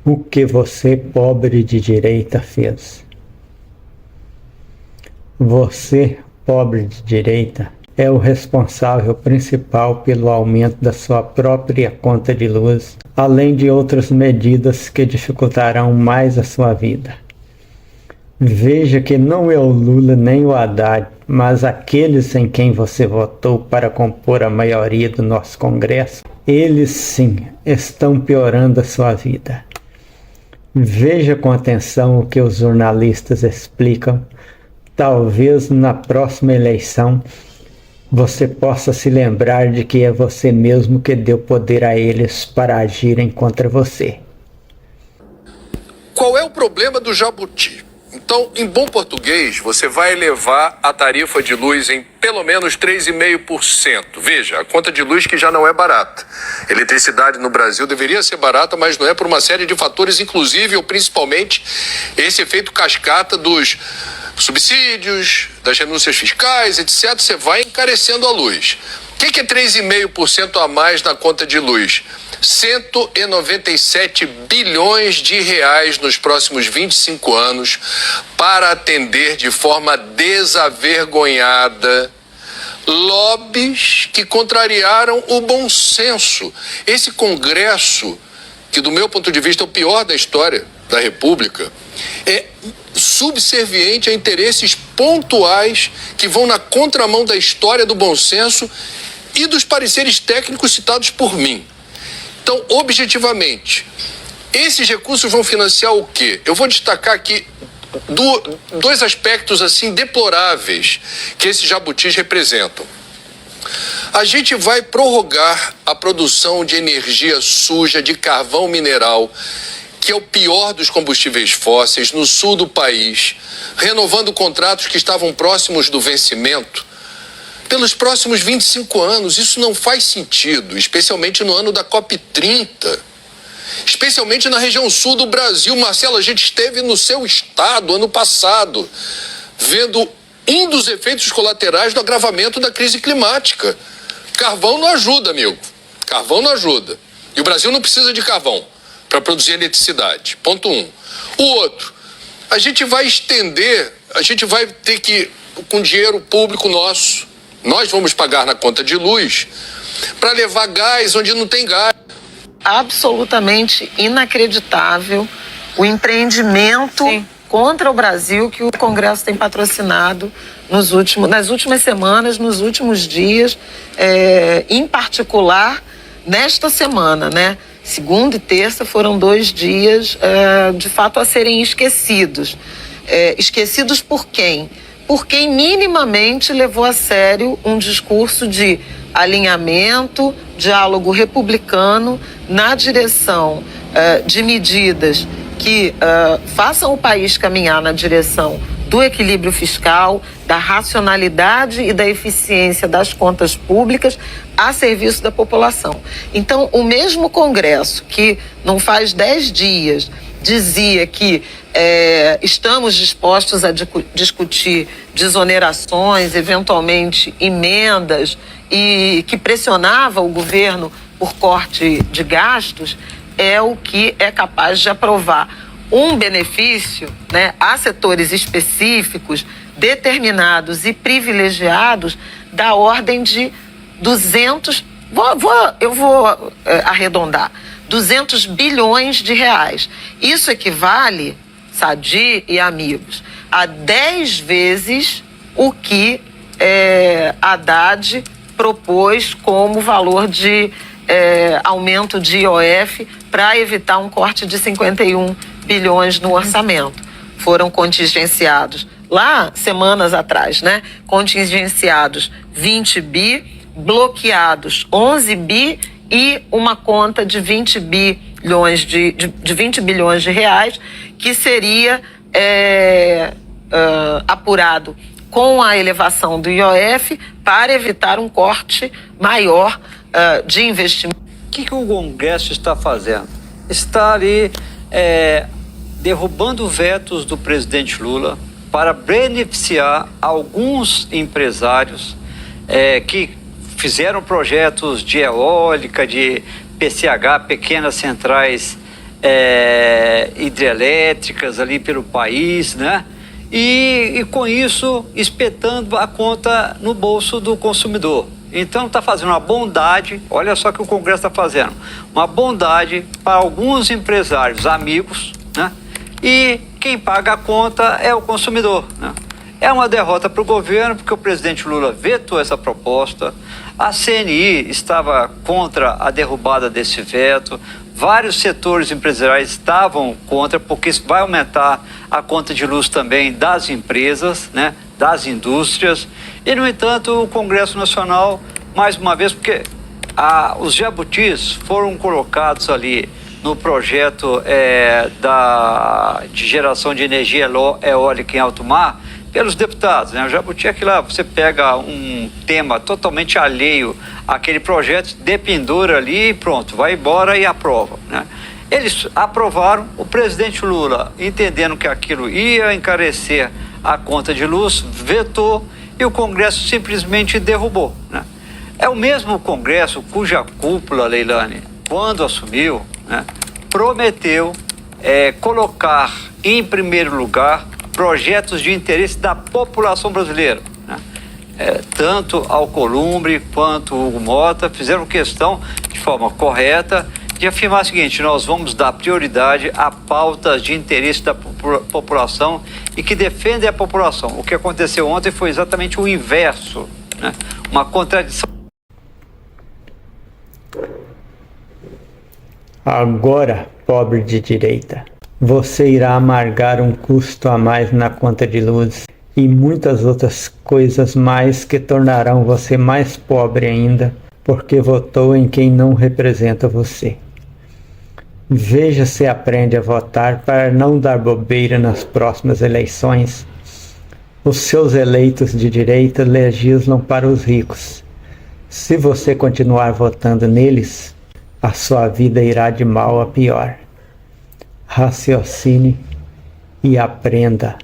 O que você, pobre de direita, fez? Você, pobre de direita, é o responsável principal pelo aumento da sua própria conta de luz, além de outras medidas que dificultarão mais a sua vida. Veja que não é o Lula nem o Haddad, mas aqueles em quem você votou para compor a maioria do nosso Congresso, eles sim estão piorando a sua vida. Veja com atenção o que os jornalistas explicam. Talvez na próxima eleição você possa se lembrar de que é você mesmo que deu poder a eles para agirem contra você. Qual é o problema do jabuti? Então, em bom português, você vai elevar a tarifa de luz em pelo menos 3,5%. Veja, a conta de luz que já não é barata. Eletricidade no Brasil deveria ser barata, mas não é por uma série de fatores, inclusive ou principalmente esse efeito cascata dos subsídios, das renúncias fiscais, etc. Você vai encarecendo a luz. O que é 3,5% a mais na conta de luz? 197 bilhões de reais nos próximos 25 anos para atender de forma desavergonhada lobbies que contrariaram o bom senso. Esse Congresso, que do meu ponto de vista é o pior da história da República, é subserviente a interesses pontuais que vão na contramão da história do bom senso e dos pareceres técnicos citados por mim. Então, objetivamente, esses recursos vão financiar o quê? Eu vou destacar aqui dois aspectos assim deploráveis que esses jabutis representam. A gente vai prorrogar a produção de energia suja de carvão mineral, que é o pior dos combustíveis fósseis, no sul do país, renovando contratos que estavam próximos do vencimento pelos próximos 25 anos. Isso não faz sentido, especialmente no ano da COP30, especialmente na região sul do Brasil. Marcelo, a gente esteve no seu estado ano passado, vendo um dos efeitos colaterais do agravamento da crise climática. Carvão não ajuda, amigo. Carvão não ajuda. E o Brasil não precisa de carvão para produzir eletricidade. Ponto 1. O outro, a gente vai estender, a gente vai ter que, com dinheiro público nosso, nós vamos pagar na conta de luz para levar gás onde não tem gás. Absolutamente inacreditável o empreendimento contra o Brasil que o Congresso tem patrocinado nas últimas semanas, nos últimos dias, em particular nesta semana, né? Segunda e terça foram 2 dias, de fato, a serem esquecidos. Esquecidos por quem? Por quem minimamente levou a sério um discurso de alinhamento, diálogo republicano na direção de medidas que façam o país caminhar na direção do equilíbrio fiscal, da racionalidade e da eficiência das contas públicas a serviço da população. Então, o mesmo Congresso que não faz 10 dias dizia que estamos dispostos a discutir desonerações, eventualmente emendas, e que pressionava o governo por corte de gastos, é o que é capaz de aprovar um benefício, né, a setores específicos, determinados e privilegiados da ordem de 200, eu vou arredondar, 200 bilhões de reais. Isso equivale, Sadi e amigos, a 10 vezes o que Haddad propôs como valor de aumento de IOF para evitar um corte de 51 bilhões no orçamento. Foram contingenciados lá semanas atrás, né? Contingenciados 20 bi, bloqueados 11 bi e uma conta de 20 bilhões de 20 bilhões de reais que seria apurado com a elevação do IOF para evitar um corte maior de investimento. O que o Congresso está fazendo? Está ali derrubando vetos do presidente Lula para beneficiar alguns empresários que fizeram projetos de eólica, de PCH, pequenas centrais hidrelétricas ali pelo país, né? E com isso espetando a conta no bolso do consumidor. Então está fazendo uma bondade, olha só o que o Congresso está fazendo, uma bondade para alguns empresários amigos, né? E quem paga a conta é o consumidor, né? É uma derrota para o governo, porque o presidente Lula vetou essa proposta, a CNI estava contra a derrubada desse veto, vários setores empresariais estavam contra, porque isso vai aumentar a conta de luz também das empresas, né, das indústrias. E, no entanto, o Congresso Nacional, mais uma vez, porque os jabutis foram colocados ali no projeto de geração de energia eólica em alto mar, pelos deputados, né? O jabuti é que lá você pega um tema totalmente alheio àquele projeto, dependura ali e pronto, vai embora e aprova, né? Eles aprovaram, o presidente Lula, entendendo que aquilo ia encarecer a conta de luz, vetou e o Congresso simplesmente derrubou, né? É o mesmo Congresso cuja cúpula, Leilani, quando assumiu, né, prometeu colocar em primeiro lugar projetos de interesse da população brasileira, né? Tanto Alcolumbre quanto Hugo Mota fizeram questão, de forma correta, de afirmar o seguinte: nós vamos dar prioridade a pautas de interesse da população e que defendem a população. O que aconteceu ontem foi exatamente o inverso, né? Uma contradição. Agora, pobre de direita, você irá amargar um custo a mais na conta de luz e muitas outras coisas mais que tornarão você mais pobre ainda, porque votou em quem não representa você. Veja se aprende a votar para não dar bobeira nas próximas eleições. Os seus eleitos de direita legislam para os ricos. Se você continuar votando neles, a sua vida irá de mal a pior. Raciocine e aprenda.